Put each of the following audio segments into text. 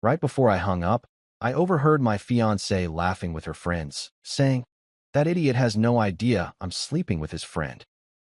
Right before I hung up, I overheard my fiancée laughing with her friends, saying, "That idiot has no idea I'm sleeping with his friend."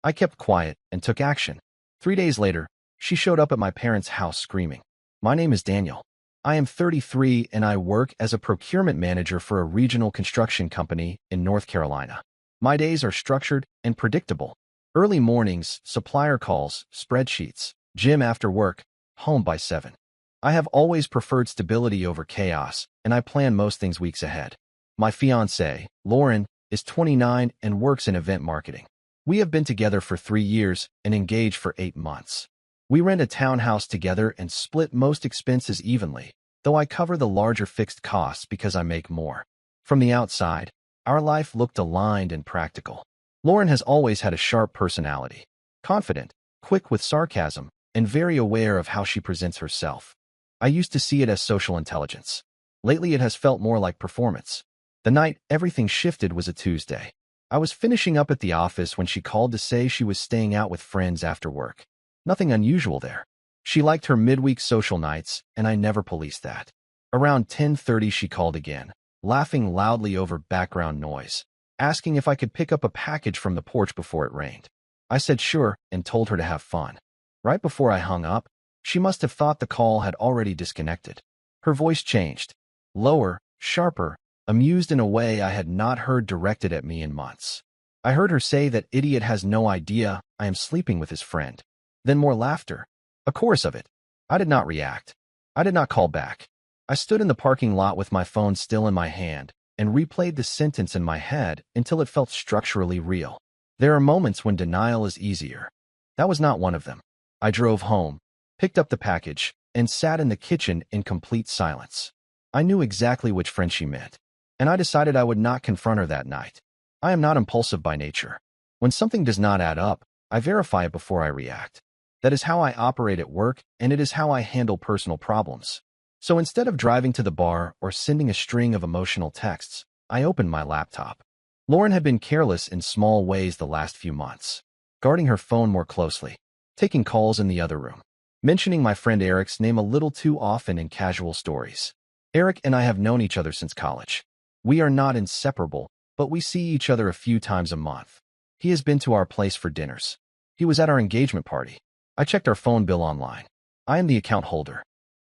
I kept quiet and took action. 3 days later, she showed up at my parents' house screaming, "My name is Daniel. I am 33 and I work as a procurement manager for a regional construction company in North Carolina. My days are structured and predictable. Early mornings, supplier calls, spreadsheets, gym after work, home by 7. I have always preferred stability over chaos, and I plan most things weeks ahead. My fiancée, Lauren, is 29 and works in event marketing. We have been together for 3 years and engaged for 8 months. We rent a townhouse together and split most expenses evenly, though I cover the larger fixed costs because I make more. From the outside, our life looked aligned and practical. Lauren has always had a sharp personality, confident, quick with sarcasm, and very aware of how she presents herself. I used to see it as social intelligence. Lately it has felt more like performance. The night everything shifted was a Tuesday. I was finishing up at the office when she called to say she was staying out with friends after work. Nothing unusual there. She liked her midweek social nights, and I never policed that. Around 10:30 she called again, laughing loudly over background noise, asking if I could pick up a package from the porch before it rained. I said sure and told her to have fun. Right before I hung up, she must have thought the call had already disconnected. Her voice changed. Lower, sharper, amused in a way I had not heard directed at me in months. I heard her say that idiot has no idea I am sleeping with his friend. Then more laughter. A chorus of it. I did not react. I did not call back. I stood in the parking lot with my phone still in my hand and replayed the sentence in my head until it felt structurally real. There are moments when denial is easier. That was not one of them. I drove home, picked up the package, and sat in the kitchen in complete silence. I knew exactly which friend she meant, and I decided I would not confront her that night. I am not impulsive by nature. When something does not add up, I verify it before I react. That is how I operate at work, and it is how I handle personal problems. So instead of driving to the bar or sending a string of emotional texts, I opened my laptop. Lauren had been careless in small ways the last few months, guarding her phone more closely, taking calls in the other room, mentioning my friend Eric's name a little too often in casual stories. Eric and I have known each other since college. We are not inseparable, but we see each other a few times a month. He has been to our place for dinners. He was at our engagement party. I checked our phone bill online. I am the account holder.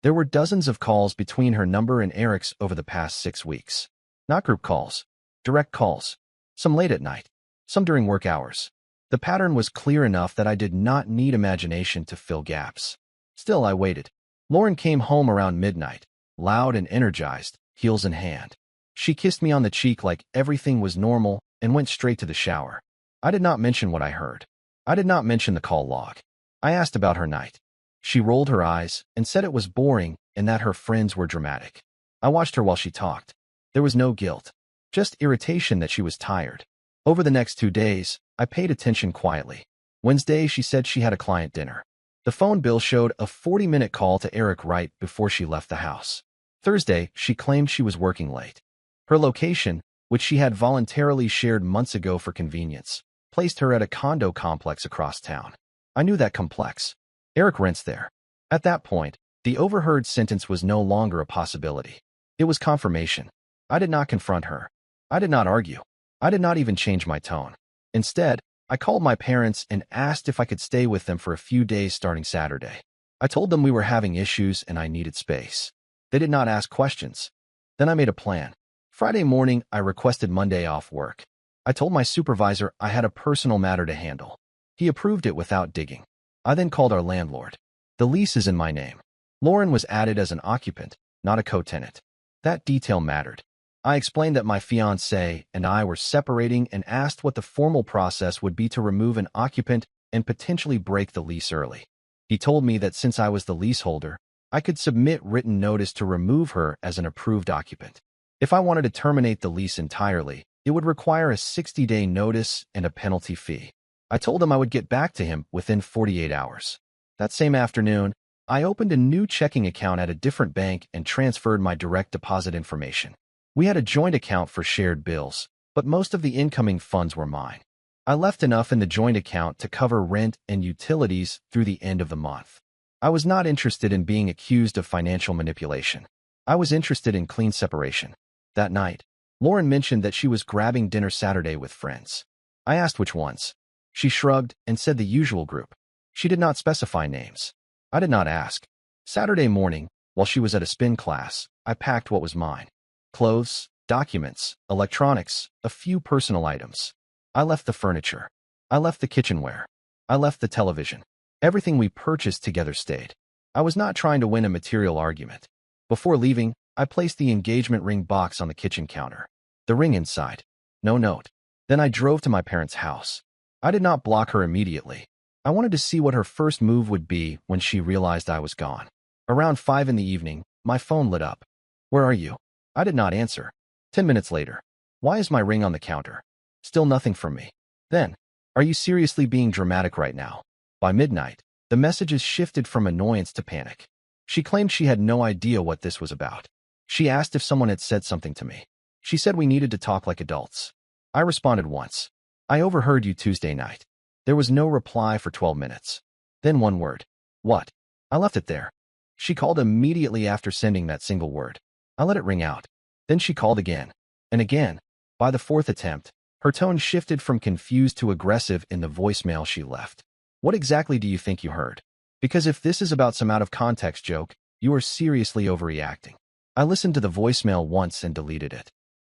There were dozens of calls between her number and Eric's over the past 6 weeks. Not group calls, direct calls. Some late at night, some during work hours. The pattern was clear enough that I did not need imagination to fill gaps. Still, I waited. Lauren came home around midnight, loud and energized, heels in hand. She kissed me on the cheek like everything was normal and went straight to the shower. I did not mention what I heard. I did not mention the call log. I asked about her night. She rolled her eyes and said it was boring and that her friends were dramatic. I watched her while she talked. There was no guilt, just irritation that she was tired. Over the next 2 days, I paid attention quietly. Wednesday, she said she had a client dinner. The phone bill showed a 40-minute call to Eric right before she left the house. Thursday, she claimed she was working late. Her location, which she had voluntarily shared months ago for convenience, placed her at a condo complex across town. I knew that complex. Eric rents there. At that point, the overheard sentence was no longer a possibility. It was confirmation. I did not confront her. I did not argue. I did not even change my tone. Instead, I called my parents and asked if I could stay with them for a few days starting Saturday. I told them we were having issues and I needed space. They did not ask questions. Then I made a plan. Friday morning, I requested Monday off work. I told my supervisor I had a personal matter to handle. He approved it without digging. I then called our landlord. The lease is in my name. Lauren was added as an occupant, not a co-tenant. That detail mattered. I explained that my fiancé and I were separating and asked what the formal process would be to remove an occupant and potentially break the lease early. He told me that since I was the leaseholder, I could submit written notice to remove her as an approved occupant. If I wanted to terminate the lease entirely, it would require a 60-day notice and a penalty fee. I told him I would get back to him within 48 hours. That same afternoon, I opened a new checking account at a different bank and transferred my direct deposit information. We had a joint account for shared bills, but most of the incoming funds were mine. I left enough in the joint account to cover rent and utilities through the end of the month. I was not interested in being accused of financial manipulation. I was interested in clean separation. That night, Lauren mentioned that she was grabbing dinner Saturday with friends. I asked which ones. She shrugged and said the usual group. She did not specify names. I did not ask. Saturday morning, while she was at a spin class, I packed what was mine. Clothes, documents, electronics, a few personal items. I left the furniture. I left the kitchenware. I left the television. Everything we purchased together stayed. I was not trying to win a material argument. Before leaving, I placed the engagement ring box on the kitchen counter. The ring inside. No note. Then I drove to my parents' house. I did not block her immediately. I wanted to see what her first move would be when she realized I was gone. Around 5 in the evening, my phone lit up. Where are you? I did not answer. 10 minutes later. Why is my ring on the counter? Still nothing from me. Then, are you seriously being dramatic right now? By midnight, the messages shifted from annoyance to panic. She claimed she had no idea what this was about. She asked if someone had said something to me. She said we needed to talk like adults. I responded once. I overheard you Tuesday night. There was no reply for 12 minutes. Then one word. What? I left it there. She called immediately after sending that single word. I let it ring out. Then she called again. And again. By the fourth attempt, her tone shifted from confused to aggressive in the voicemail she left. What exactly do you think you heard? Because if this is about some out-of-context joke, you are seriously overreacting. I listened to the voicemail once and deleted it.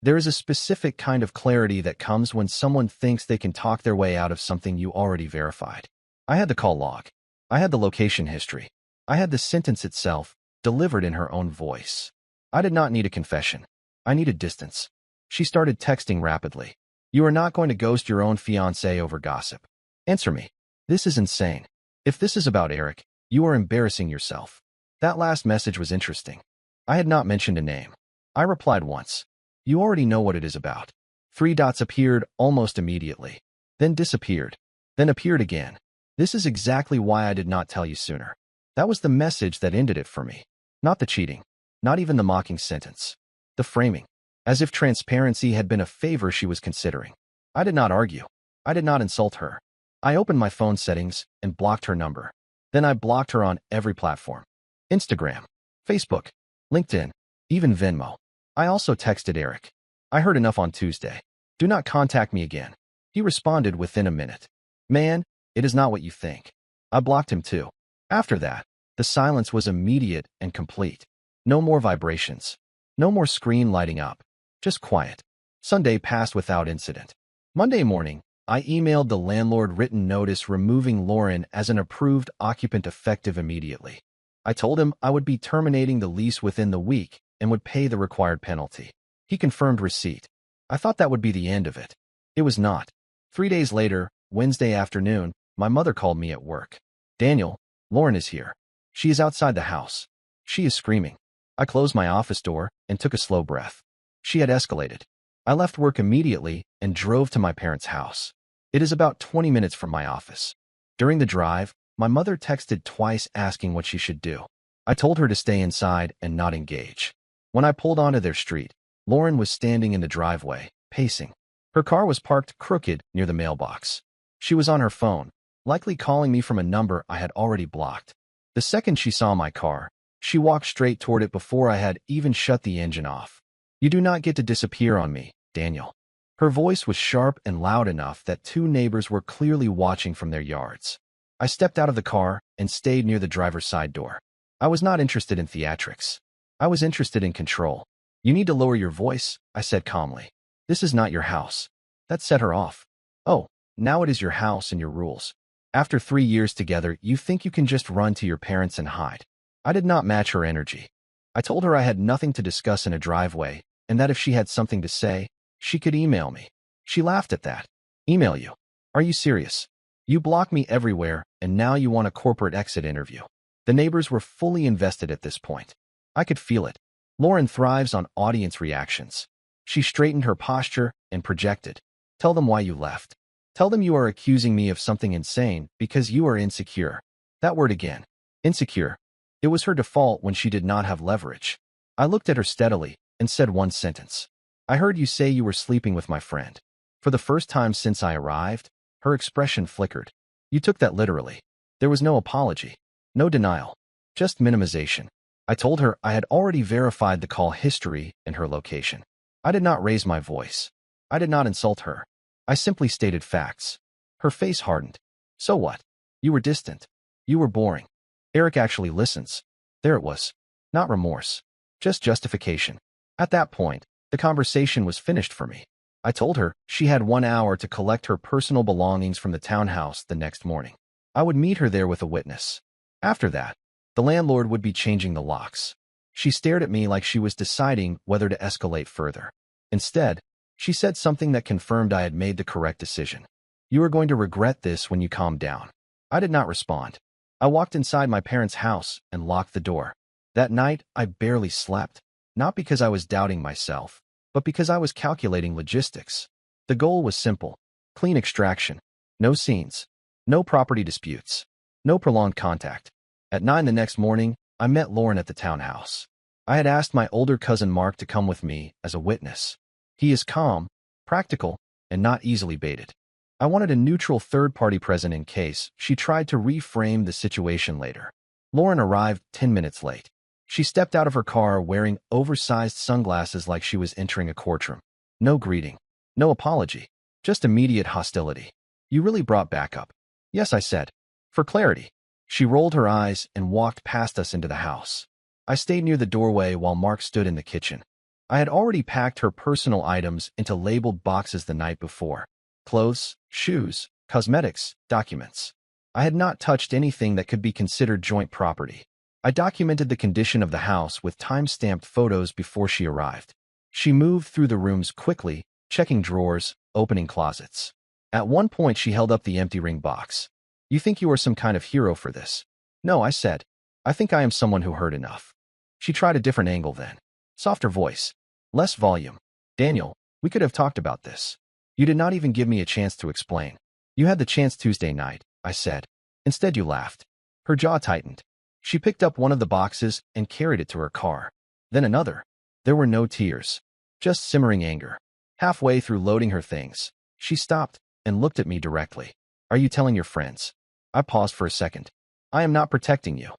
There is a specific kind of clarity that comes when someone thinks they can talk their way out of something you already verified. I had the call log. I had the location history. I had the sentence itself, delivered in her own voice. I did not need a confession. I needed distance. She started texting rapidly. You are not going to ghost your own fiancé over gossip. Answer me. This is insane. If this is about Eric, you are embarrassing yourself. That last message was interesting. I had not mentioned a name. I replied once. You already know what it is about. 3 dots appeared almost immediately. Then disappeared. Then appeared again. This is exactly why I did not tell you sooner. That was the message that ended it for me. Not the cheating. Not even the mocking sentence. The framing. As if transparency had been a favor she was considering. I did not argue. I did not insult her. I opened my phone settings and blocked her number. Then I blocked her on every platform. Instagram, Facebook, LinkedIn, even Venmo. I also texted Eric. I heard enough on Tuesday. Do not contact me again. He responded within a minute. Man, it is not what you think. I blocked him too. After that, the silence was immediate and complete. No more vibrations. No more screen lighting up. Just quiet. Sunday passed without incident. Monday morning, I emailed the landlord written notice removing Lauren as an approved occupant effective immediately. I told him I would be terminating the lease within the week and would pay the required penalty. He confirmed receipt. I thought that would be the end of it. It was not. 3 days later, Wednesday afternoon, my mother called me at work. Daniel, Lauren is here. She is outside the house. She is screaming. I closed my office door and took a slow breath. She had escalated. I left work immediately and drove to my parents' house. It is about 20 minutes from my office. During the drive, my mother texted twice asking what she should do. I told her to stay inside and not engage. When I pulled onto their street, Lauren was standing in the driveway, pacing. Her car was parked crooked near the mailbox. She was on her phone, likely calling me from a number I had already blocked. The second she saw my car, she walked straight toward it before I had even shut the engine off. You do not get to disappear on me, Daniel. Her voice was sharp and loud enough that 2 neighbors were clearly watching from their yards. I stepped out of the car and stayed near the driver's side door. I was not interested in theatrics. I was interested in control. You need to lower your voice, I said calmly. This is not your house. That set her off. Oh, now it is your house and your rules. After 3 years together, you think you can just run to your parents and hide. I did not match her energy. I told her I had nothing to discuss in a driveway, and that if she had something to say, she could email me. She laughed at that. Email you? Are you serious? You block me everywhere, and now you want a corporate exit interview. The neighbors were fully invested at this point. I could feel it. Lauren thrives on audience reactions. She straightened her posture and projected. Tell them why you left. Tell them you are accusing me of something insane because you are insecure. That word again. Insecure. It was her default when she did not have leverage. I looked at her steadily and said one sentence. I heard you say you were sleeping with my friend. For the first time since I arrived, her expression flickered. You took that literally. There was no apology. No denial. Just minimization. I told her I had already verified the call history and her location. I did not raise my voice. I did not insult her. I simply stated facts. Her face hardened. So what? You were distant. You were boring. Eric actually listens. There it was. Not remorse. Just justification. At that point, the conversation was finished for me. I told her she had 1 hour to collect her personal belongings from the townhouse the next morning. I would meet her there with a witness. After that, the landlord would be changing the locks. She stared at me like she was deciding whether to escalate further. Instead, she said something that confirmed I had made the correct decision. You are going to regret this when you calm down. I did not respond. I walked inside my parents' house and locked the door. That night, I barely slept, not because I was doubting myself, but because I was calculating logistics. The goal was simple: clean extraction, no scenes, no property disputes, no prolonged contact. At 9 the next morning, I met Lauren at the townhouse. I had asked my older cousin Mark to come with me as a witness. He is calm, practical, and not easily baited. I wanted a neutral third party present in case she tried to reframe the situation later. Lauren arrived 10 minutes late. She stepped out of her car wearing oversized sunglasses like she was entering a courtroom. No greeting, no apology, just immediate hostility. You really brought backup. Yes, I said. For clarity. She rolled her eyes and walked past us into the house. I stayed near the doorway while Mark stood in the kitchen. I had already packed her personal items into labeled boxes the night before. Clothes, shoes, cosmetics, documents. I had not touched anything that could be considered joint property. I documented the condition of the house with time-stamped photos before she arrived. She moved through the rooms quickly, checking drawers, opening closets. At one point, she held up the empty ring box. You think you are some kind of hero for this? No, I said. I think I am someone who heard enough. She tried a different angle then. Softer voice. Less volume. Daniel, we could have talked about this. You did not even give me a chance to explain. You had the chance Tuesday night, I said. Instead, you laughed. Her jaw tightened. She picked up one of the boxes and carried it to her car. Then another. There were no tears. Just simmering anger. Halfway through loading her things, she stopped and looked at me directly. Are you telling your friends? I paused for a second. I am not protecting you.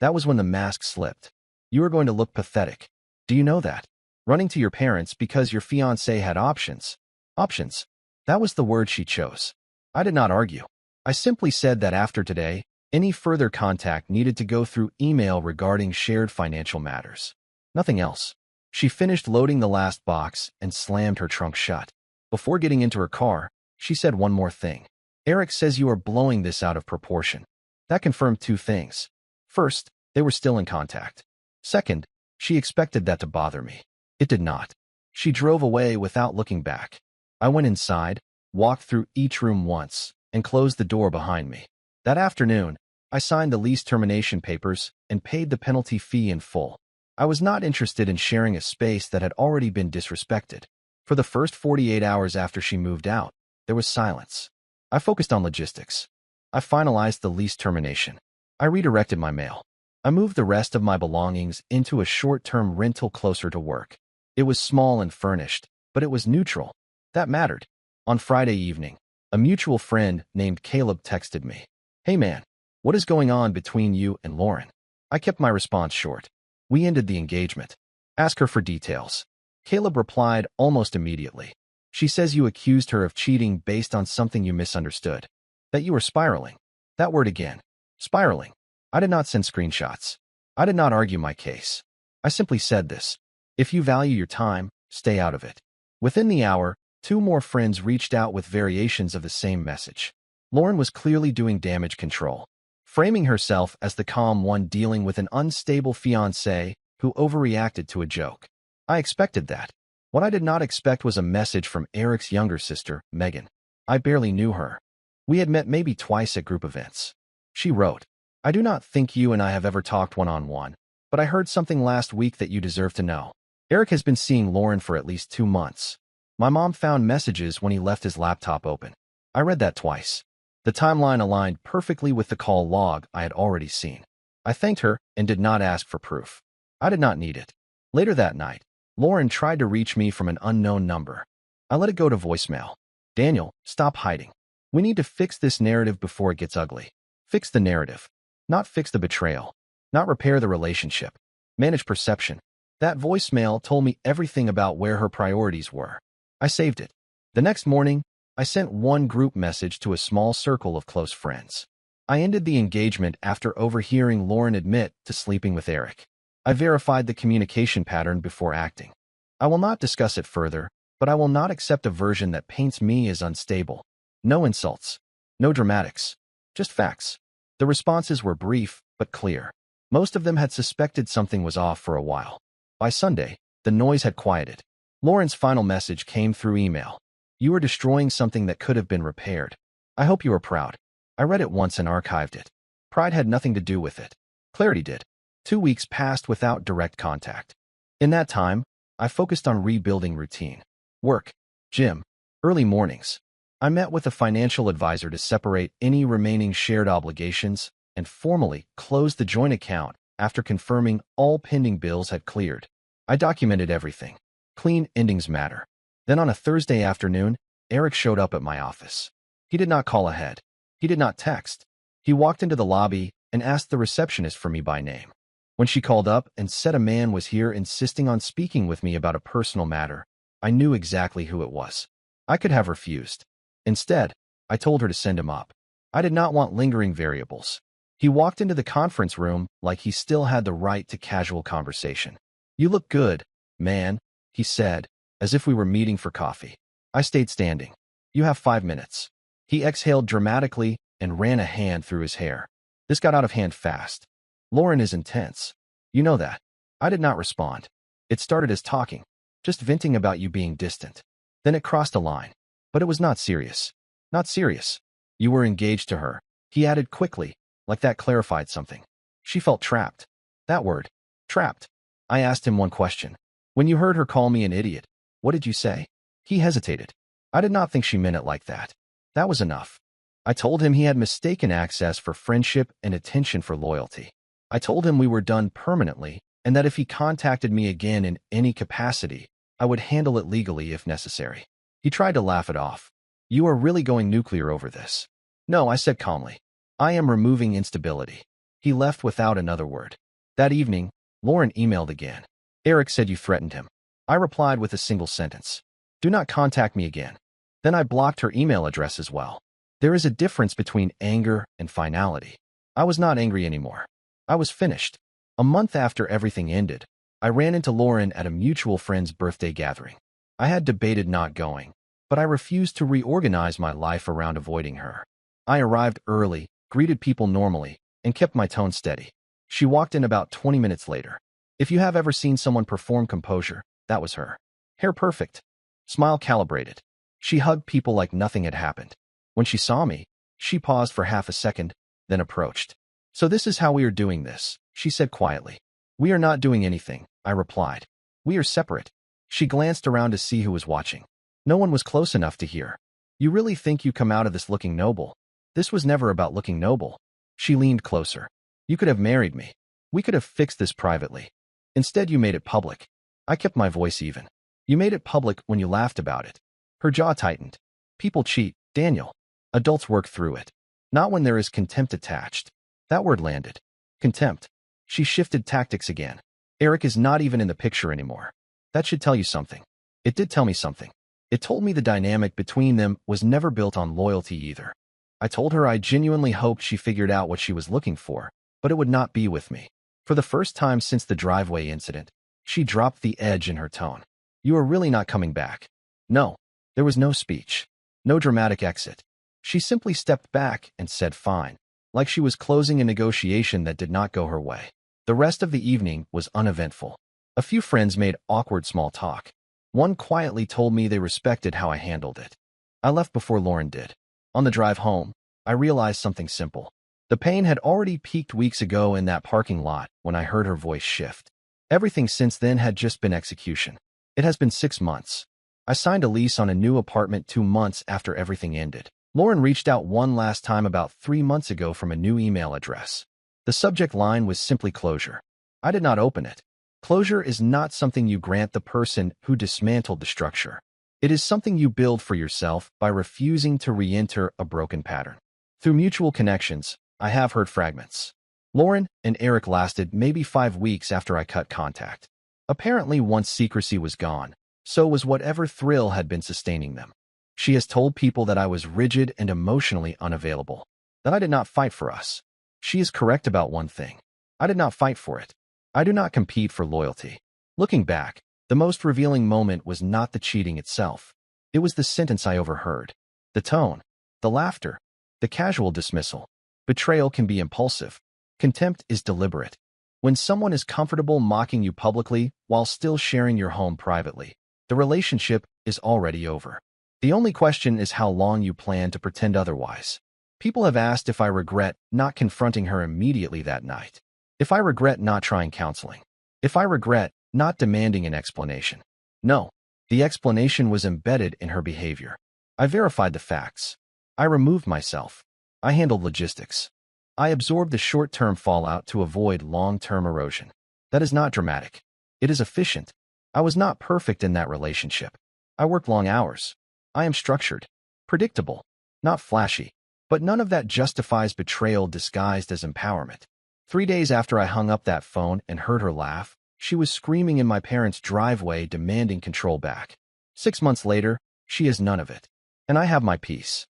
That was when the mask slipped. You are going to look pathetic. Do you know that? Running to your parents because your fiancé had options. Options. That was the word she chose. I did not argue. I simply said that after today, any further contact needed to go through email regarding shared financial matters. Nothing else. She finished loading the last box and slammed her trunk shut. Before getting into her car, she said one more thing. Eric says you are blowing this out of proportion. That confirmed two things. First, they were still in contact. Second, she expected that to bother me. It did not. She drove away without looking back. I went inside, walked through each room once, and closed the door behind me. That afternoon, I signed the lease termination papers and paid the penalty fee in full. I was not interested in sharing a space that had already been disrespected. For the first 48 hours after she moved out, there was silence. I focused on logistics. I finalized the lease termination. I redirected my mail. I moved the rest of my belongings into a short-term rental closer to work. It was small and furnished, but it was neutral. That mattered. On Friday evening, a mutual friend named Caleb texted me. Hey man, what is going on between you and Lauren? I kept my response short. We ended the engagement. Ask her for details. Caleb replied almost immediately. She says you accused her of cheating based on something you misunderstood. That you were spiraling. That word again. Spiraling. I did not send screenshots. I did not argue my case. I simply said this. If you value your time, stay out of it. Within the hour, 2 more friends reached out with variations of the same message. Lauren was clearly doing damage control, framing herself as the calm one dealing with an unstable fiancé who overreacted to a joke. I expected that. What I did not expect was a message from Eric's younger sister, Megan. I barely knew her. We had met maybe twice at group events. She wrote, I do not think you and I have ever talked one-on-one, but I heard something last week that you deserve to know. Eric has been seeing Lauren for at least 2 months. My mom found messages when he left his laptop open. I read that twice. The timeline aligned perfectly with the call log I had already seen. I thanked her and did not ask for proof. I did not need it. Later that night, Lauren tried to reach me from an unknown number. I let it go to voicemail. Daniel, stop hiding. We need to fix this narrative before it gets ugly. Fix the narrative. Not fix the betrayal. Not repair the relationship. Manage perception. That voicemail told me everything about where her priorities were. I saved it. The next morning, I sent one group message to a small circle of close friends. I ended the engagement after overhearing Lauren admit to sleeping with Eric. I verified the communication pattern before acting. I will not discuss it further, but I will not accept a version that paints me as unstable. No insults. No dramatics. Just facts. The responses were brief, but clear. Most of them had suspected something was off for a while. By Sunday, the noise had quieted. Lauren's final message came through email. You are destroying something that could have been repaired. I hope you are proud. I read it once and archived it. Pride had nothing to do with it. Clarity did. 2 weeks passed without direct contact. In that time, I focused on rebuilding routine. Work, gym, early mornings. I met with a financial advisor to separate any remaining shared obligations and formally closed the joint account after confirming all pending bills had cleared. I documented everything. Clean endings matter. Then on a Thursday afternoon, Eric showed up at my office. He did not call ahead. He did not text. He walked into the lobby and asked the receptionist for me by name. When she called up and said a man was here insisting on speaking with me about a personal matter, I knew exactly who it was. I could have refused. Instead, I told her to send him up. I did not want lingering variables. He walked into the conference room like he still had the right to casual conversation. You look good, man, he said, as if we were meeting for coffee. I stayed standing. You have 5 minutes. He exhaled dramatically and ran a hand through his hair. This got out of hand fast. Lauren is intense. You know that. I did not respond. It started as talking, just venting about you being distant. Then it crossed a line. But it was not serious. Not serious. You were engaged to her, he added quickly, like that clarified something. She felt trapped. That word. Trapped. I asked him one question. When you heard her call me an idiot, what did you say? He hesitated. I did not think she meant it like that. That was enough. I told him he had mistaken access for friendship and attention for loyalty. I told him we were done permanently and that if he contacted me again in any capacity, I would handle it legally if necessary. He tried to laugh it off. You are really going nuclear over this. No, I said calmly. I am removing instability. He left without another word. That evening, Lauren emailed again. Eric said you threatened him. I replied with a single sentence. Do not contact me again. Then I blocked her email address as well. There is a difference between anger and finality. I was not angry anymore. I was finished. A month after everything ended, I ran into Lauren at a mutual friend's birthday gathering. I had debated not going, but I refused to reorganize my life around avoiding her. I arrived early, greeted people normally, and kept my tone steady. She walked in about 20 minutes later. If you have ever seen someone perform composure, that was her. Hair perfect. Smile calibrated. She hugged people like nothing had happened. When she saw me, she paused for half a second, then approached. So this is how we are doing this, she said quietly. We are not doing anything, I replied. We are separate. She glanced around to see who was watching. No one was close enough to hear. You really think you come out of this looking noble? This was never about looking noble. She leaned closer. You could have married me. We could have fixed this privately. Instead, you made it public. I kept my voice even. You made it public when you laughed about it. Her jaw tightened. People cheat, Daniel. Adults work through it. Not when there is contempt attached. That word landed. Contempt. She shifted tactics again. Eric is not even in the picture anymore. That should tell you something. It did tell me something. It told me the dynamic between them was never built on loyalty either. I told her I genuinely hoped she figured out what she was looking for, but it would not be with me. For the first time since the driveway incident, she dropped the edge in her tone. You are really not coming back. No. There was no speech. No dramatic exit. She simply stepped back and said fine, like she was closing a negotiation that did not go her way. The rest of the evening was uneventful. A few friends made awkward small talk. One quietly told me they respected how I handled it. I left before Lauren did. On the drive home, I realized something simple. The pain had already peaked weeks ago in that parking lot when I heard her voice shift. Everything since then had just been execution. It has been 6 months. I signed a lease on a new apartment 2 months after everything ended. Lauren reached out one last time about 3 months ago from a new email address. The subject line was simply closure. I did not open it. Closure is not something you grant the person who dismantled the structure. It is something you build for yourself by refusing to re-enter a broken pattern. Through mutual connections, I have heard fragments. Lauren and Eric lasted maybe 5 weeks after I cut contact. Apparently, once secrecy was gone, so was whatever thrill had been sustaining them. She has told people that I was rigid and emotionally unavailable, that I did not fight for us. She is correct about one thing. I did not fight for it. I do not compete for loyalty. Looking back, the most revealing moment was not the cheating itself. It was the sentence I overheard. The tone, the laughter, the casual dismissal. Betrayal can be impulsive. Contempt is deliberate. When someone is comfortable mocking you publicly while still sharing your home privately, the relationship is already over. The only question is how long you plan to pretend otherwise. People have asked if I regret not confronting her immediately that night. If I regret not trying counseling. If I regret not demanding an explanation. No, the explanation was embedded in her behavior. I verified the facts. I removed myself. I handled logistics. I absorbed the short-term fallout to avoid long-term erosion. That is not dramatic. It is efficient. I was not perfect in that relationship. I worked long hours. I am structured, predictable, not flashy, but none of that justifies betrayal disguised as empowerment. 3 days after I hung up that phone and heard her laugh, she was screaming in my parents' driveway demanding control back. 6 months later, she has none of it. And I have my peace.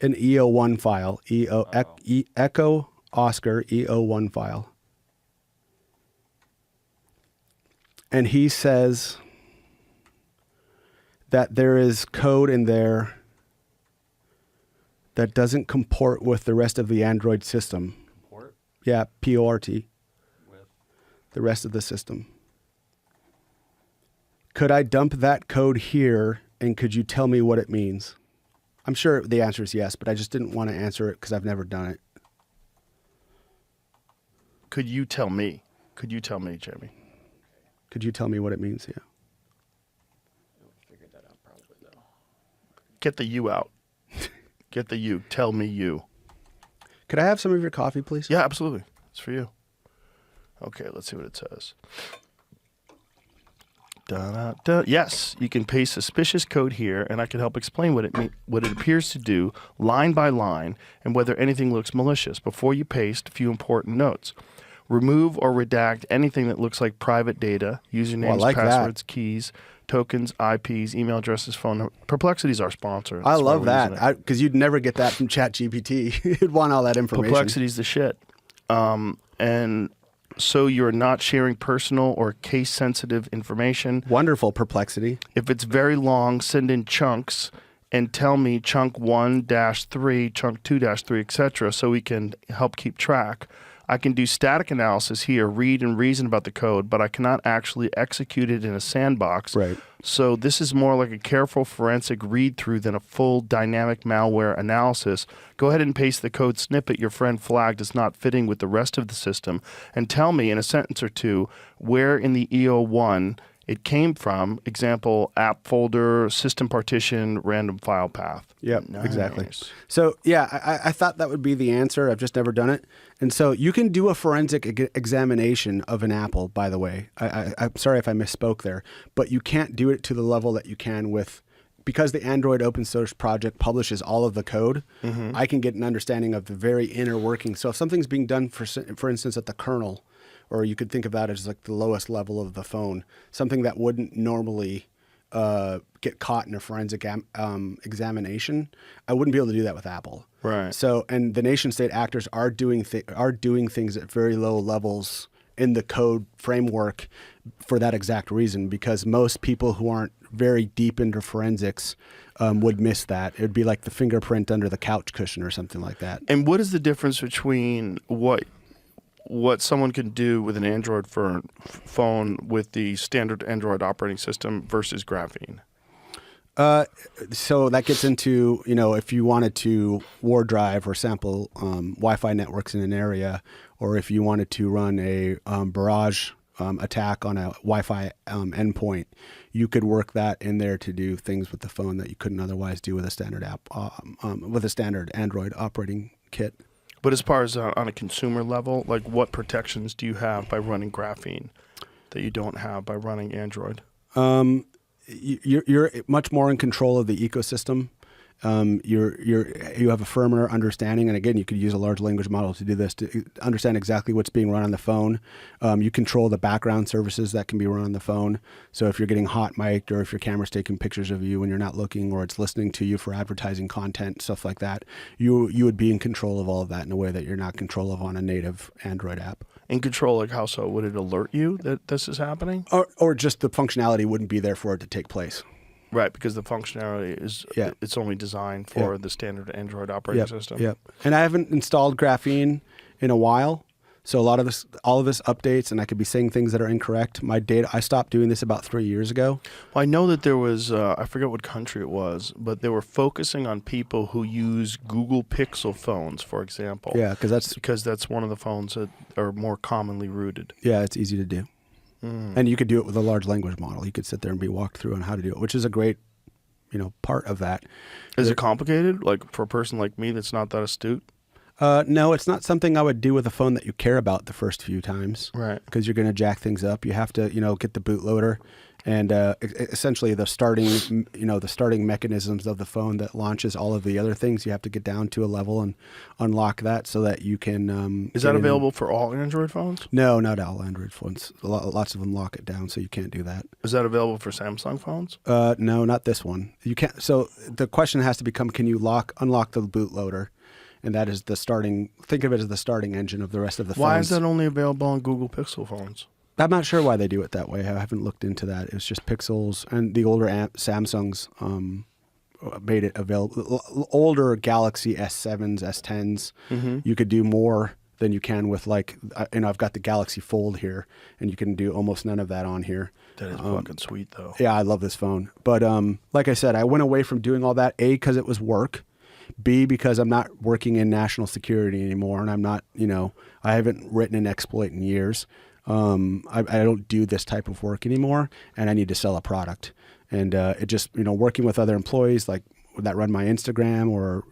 An EO1 file, Echo Oscar EO1 file. And he says that there is code in there that doesn't comport with the rest of the Android system. Comport? Yeah, P-O-R-T. With? The rest of the system. Could I dump that code here, and could you tell me what it means? I'm sure the answer is yes, but I just didn't want to answer it because I've never done it. Could you tell me? Could you tell me, Jamie? Could you tell me what it means? Yeah. You'll figure that out probably, though. Get the you out. Get the you. Tell me you. Could I have some of your coffee, please? Yeah, absolutely. It's for you. Okay, let's see what it says. Da-da-da. Yes, you can paste suspicious code here, and I can help explain what it appears to do line by line and whether anything looks malicious. Before you paste, a few important notes. Remove or redact anything that looks like private data, usernames, passwords, keys, tokens, IPs, email addresses, phone number. Perplexity is our sponsor. I love that because you'd never get that from ChatGPT. You'd want all that information. Perplexity's the shit. And so you're not sharing personal or case-sensitive information. Wonderful, Perplexity. If it's very long, send in chunks and tell me chunk 1-3, chunk 2-3, etc., so we can help keep track. I can do static analysis here, read and reason about the code, but I cannot actually execute it in a sandbox. Right. So this is more like a careful forensic read-through than a full dynamic malware analysis. Go ahead and paste the code snippet your friend flagged as not fitting with the rest of the system and tell me in a sentence or two where in the EO1 it came from. Example, app folder, system partition, random file path. Yep, Nice. Exactly. So, yeah, I thought that would be the answer. I've just never done it. And so you can do a forensic examination of an Apple, by the way. I'm sorry if I misspoke there, but you can't do it to the level that you can with, because the Android open source project publishes all of the code, I can get an understanding of the very inner workings. So if something's being done, for instance, at the kernel, or you could think of that as like the lowest level of the phone, something that wouldn't normally get caught in a forensic examination, I wouldn't be able to do that with Apple. Right. So, and the nation state actors are doing things at very low levels in the code framework for that exact reason, because most people who aren't very deep into forensics would miss that. It would be like the fingerprint under the couch cushion or something like that. And what is the difference between what someone can do with an Android phone with the standard Android operating system versus graphene? So that gets into, if you wanted to war drive or sample Wi-Fi networks in an area, or if you wanted to run a barrage attack on a Wi-Fi endpoint, you could work that in there to do things with the phone that you couldn't otherwise do with a standard app, with a standard Android operating kit. But as far as on a consumer level, like what protections do you have by running graphene that you don't have by running Android? You're much more in control of the ecosystem, you have a firmer understanding. And again, you could use a large language model to do this, to understand exactly what's being run on the phone. You control the background services that can be run on the phone. So if you're getting hot mic'd, or if your camera's taking pictures of you when you're not looking, or it's listening to you for advertising content, stuff like that, you would be in control of all of that in a way that you're not in control of on a native Android app. In control, like how so? Would it alert you that this is happening? Or just the functionality wouldn't be there for it to take place. Right, because the functionality is it's only designed for the standard Android operating system. Yep. And I haven't installed Graphene in a while, so all of this updates, and I could be saying things that are incorrect. My data, I stopped doing this about 3 years ago. Well, I know that there was I forget what country it was, but they were focusing on people who use Google Pixel phones, for example. Yeah, because that's one of the phones that are more commonly rooted. Yeah, it's easy to do. And you could do it with a large language model. You could sit there and be walked through on how to do it, which is a great, part of that. Is it complicated? Like for a person like me that's not that astute? No, it's not something I would do with a phone that you care about the first few times. Right. Because you're going to jack things up. You have to, get the bootloader and essentially the starting mechanisms of the phone that launches all of the other things. You have to get down to a level and unlock that so that you can. Is that available for all Android phones? No, not all Android phones. Lots of them lock it down, so you can't do that. Is that available for Samsung phones? No, not this one. You can't. So the question has to become: can you unlock the bootloader? And that is the starting. Think of it as the starting engine of the rest of the phones. Why is that only available on Google Pixel phones? I'm not sure why they do it that way. I haven't looked into that. It's just Pixels, and the older Samsungs made it available. Older Galaxy S7s, S10s, you could do more than you can with I've got the Galaxy Fold here, and you can do almost none of that on here. That is fucking sweet, though. Yeah, I love this phone. But like I said, I went away from doing all that, A, because it was work. B, because I'm not working in national security anymore, and I'm not, I haven't written an exploit in years. I don't do this type of work anymore, and I need to sell a product. And it just, working with other employees like that run my Instagram, or,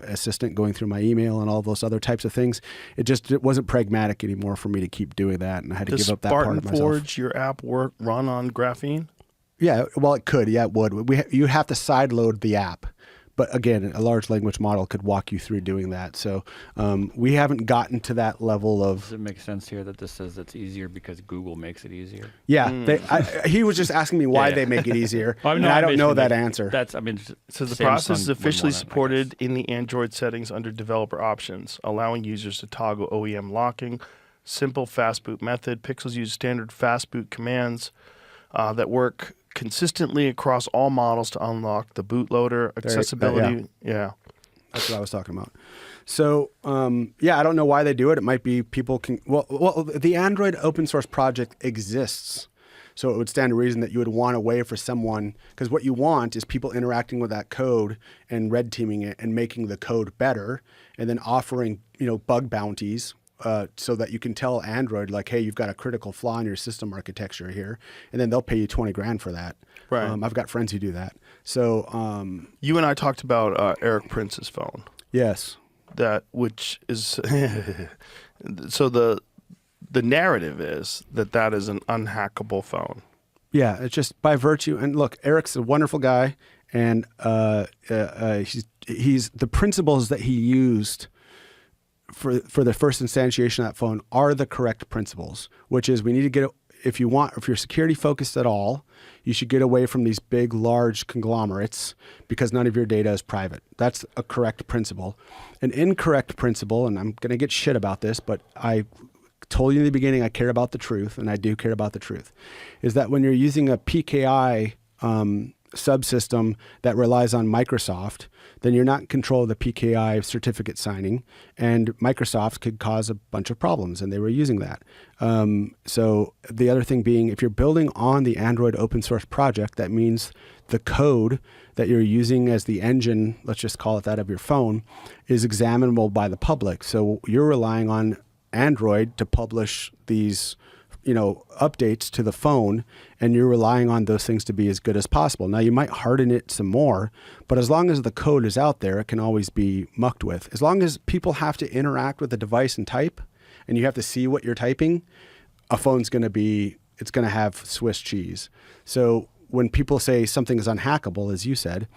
assistant going through my email and all those other types of things, it wasn't pragmatic anymore for me to keep doing that, and I had to give up that part of myself. Does Spartan Forge, your app, run on Graphene? Yeah, well, it could. Yeah, it would. You have to sideload the app. But again, a large language model could walk you through doing that. So we haven't gotten to that level of. Does it make sense here that this says it's easier because Google makes it easier? Yeah, he was just asking me why they make it easier, and I don't know that answer. So the process is officially supported in the Android settings under developer options, allowing users to toggle OEM locking, simple fast boot method. Pixels use standard fast boot commands that work consistently across all models to unlock the bootloader. Accessibility. Yeah. That's what I was talking about. So, I don't know why they do it. It might be people can. Well, the Android open source project exists, so it would stand to reason that you would want a way for someone, because what you want is people interacting with that code and red teaming it and making the code better, and then offering bug bounties. So that you can tell Android, like, hey, you've got a critical flaw in your system architecture here, and then they'll pay you $20,000 for that. Right. I've got friends who do that. So you and I talked about Eric Prince's phone. Yes. Which is so the narrative is that is an unhackable phone. Yeah, it's just by virtue. And look, Eric's a wonderful guy, and he's the principles that he used for the first instantiation of that phone are the correct principles, which is we need to get, if you're security focused at all, you should get away from these big, large conglomerates because none of your data is private. That's a correct principle. An incorrect principle, and I'm going to get shit about this, but I told you in the beginning I care about the truth, and I do care about the truth, is that when you're using a PKI subsystem that relies on Microsoft, then you're not in control of the PKI certificate signing, and Microsoft could cause a bunch of problems, and they were using that. So the other thing being, if you're building on the Android open source project, that means the code that you're using as the engine, let's just call it that, of your phone, is examinable by the public. So you're relying on Android to publish these updates to the phone, and you're relying on those things to be as good as possible. Now, you might harden it some more, but as long as the code is out there, it can always be mucked with. As long as people have to interact with the device and type, and you have to see what you're typing, a phone's going to have Swiss cheese. So when people say something is unhackable, as you said,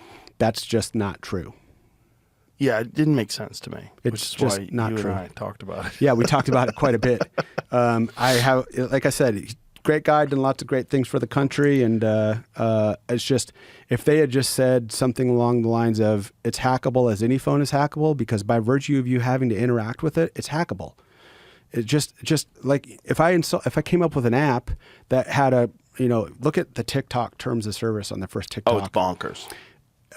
That's just not true. Yeah, it didn't make sense to me. It's which is just why not you true. and I talked about it. Yeah, we talked about it quite a bit. I have, like I said, great guy, done lots of great things for the country. And it's just, if they had just said something along the lines of, it's hackable as any phone is hackable, because by virtue of you having to interact with it, it's hackable. It just like if I came up with an app that had a, look at the TikTok terms of service on the first TikTok. Oh, it's bonkers.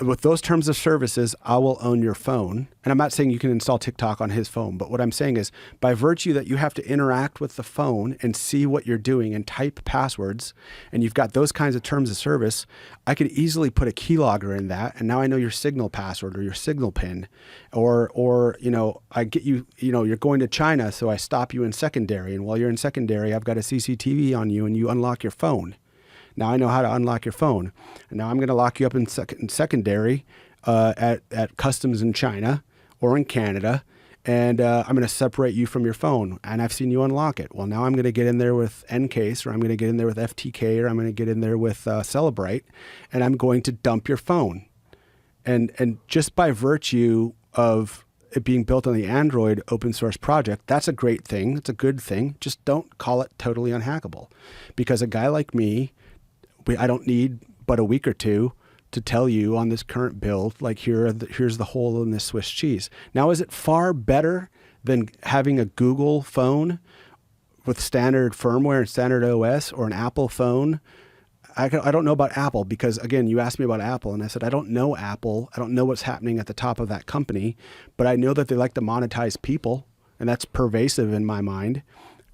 With those terms of services, I will own your phone. And I'm not saying you can install TikTok on his phone, but what I'm saying is by virtue that you have to interact with the phone and see what you're doing and type passwords, and you've got those kinds of terms of service, I could easily put a keylogger in that. And now I know your Signal password or your Signal pin, or I get you, you're going to China. So I stop you in secondary. And while you're in secondary, I've got a CCTV on you and you unlock your phone. Now I know how to unlock your phone. And now I'm going to lock you up in secondary at customs in China or in Canada. And I'm going to separate you from your phone. And I've seen you unlock it. Well, now I'm going to get in there with Encase, or I'm going to get in there with FTK, or I'm going to get in there with Celebrate, and I'm going to dump your phone. And just by virtue of it being built on the Android open source project, that's a great thing. It's a good thing. Just don't call it totally unhackable. Because a guy like me, I don't need but a week or two to tell you on this current build, like here's the hole in this Swiss cheese. Now, is it far better than having a Google phone with standard firmware and standard OS, or an Apple phone? I don't know about Apple, because again, you asked me about Apple and I said, I don't know Apple. I don't know what's happening at the top of that company, but I know that they like to monetize people, and that's pervasive in my mind.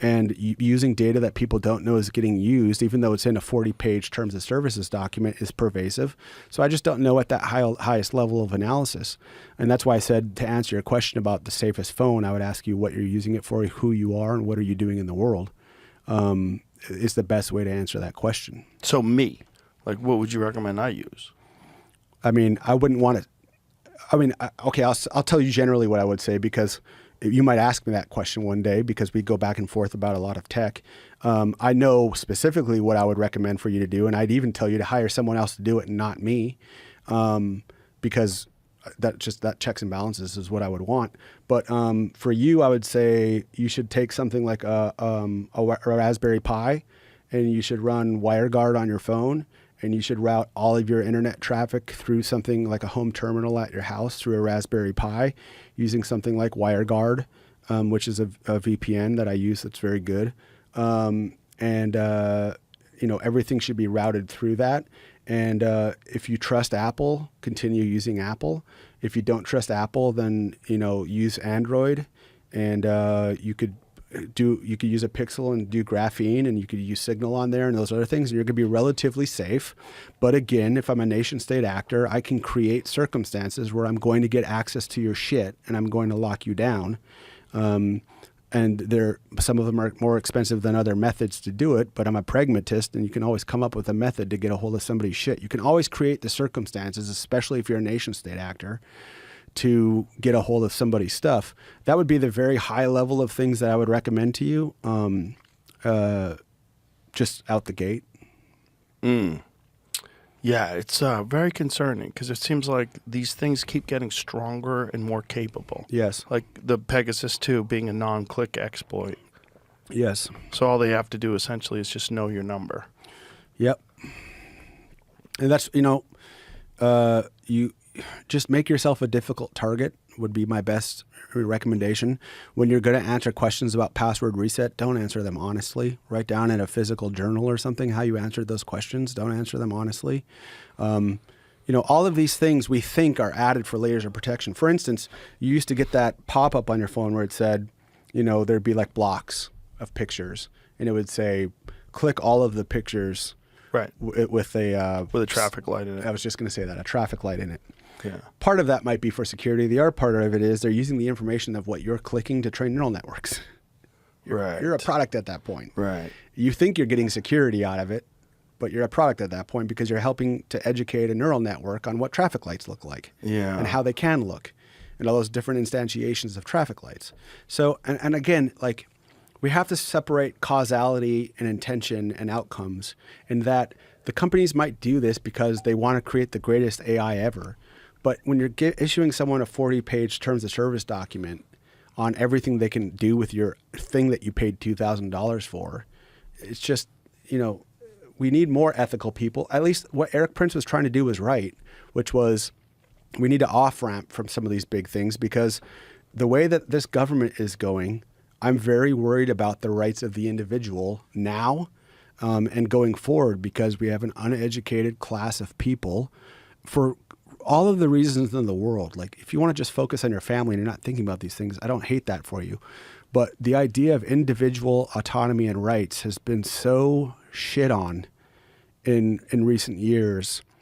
And using data that people don't know is getting used, even though it's in a 40-page terms of services document, is pervasive. So I just don't know at that highest level of analysis. And that's why I said, to answer your question about the safest phone, I would ask you what you're using it for, who you are, and what are you doing in the world, is the best way to answer that question. So what would you recommend I use? I mean, I wouldn't want to, okay, I'll tell you generally what I would say, because you might ask me that question one day, because we go back and forth about a lot of tech. I know specifically what I would recommend for you to do, and I'd even tell you to hire someone else to do it and not me, because that checks and balances is what I would want. But for you, I would say you should take something like a Raspberry Pi, and you should run WireGuard on your phone, and you should route all of your internet traffic through something like a home terminal at your house through a Raspberry Pi, using something like WireGuard, which is a VPN that I use that's very good. Everything should be routed through that. And if you trust Apple, continue using Apple. If you don't trust Apple, then use Android, and you could use a Pixel and do graphene, and you could use Signal on there and those other things, and you're going to be relatively safe. But again, if I'm a nation state actor, I can create circumstances where I'm going to get access to your shit and I'm going to lock you down. And some of them are more expensive than other methods to do it, but I'm a pragmatist, and you can always come up with a method to get a hold of somebody's shit. You can always create the circumstances, especially if you're a nation state actor, to get a hold of somebody's stuff. That would be the very high level of things that I would recommend to you, just out the gate. Yeah, it's very concerning, because it seems like these things keep getting stronger and more capable. Yes. Like the Pegasus 2 being a non-click exploit. Yes. So all they have to do essentially is just know your number. Yep. And that's, you just make yourself a difficult target would be my best recommendation. When you're going to answer questions about password reset, don't answer them honestly. Write down in a physical journal or something how you answered those questions. Don't answer them honestly. All of these things we think are added for layers of protection. For instance, you used to get that pop-up on your phone where it said, there'd be like blocks of pictures, and it would say, click all of the pictures, right, with a traffic light in it. I was just going to say that, a traffic light in it. Yeah. Part of that might be for security. The other part of it is they're using the information of what you're clicking to train neural networks. You're a product at that point. Right. You think you're getting security out of it, but you're a product at that point, because you're helping to educate a neural network on what traffic lights look like, and how they can look, and all those different instantiations of traffic lights. So, and again, like, we have to separate causality and intention and outcomes, in that the companies might do this because they want to create the greatest AI ever. But when you're issuing someone a 40-page terms of service document on everything they can do with your thing that you paid $2,000 for, it's just, we need more ethical people. At least what Eric Prince was trying to do was right, which was we need to off-ramp from some of these big things, because the way that this government is going, I'm very worried about the rights of the individual now and going forward, because we have an uneducated class of people for all of the reasons in the world. Like, if you want to just focus on your family and you're not thinking about these things, I don't hate that for you. But the idea of individual autonomy and rights has been so shit on in recent years.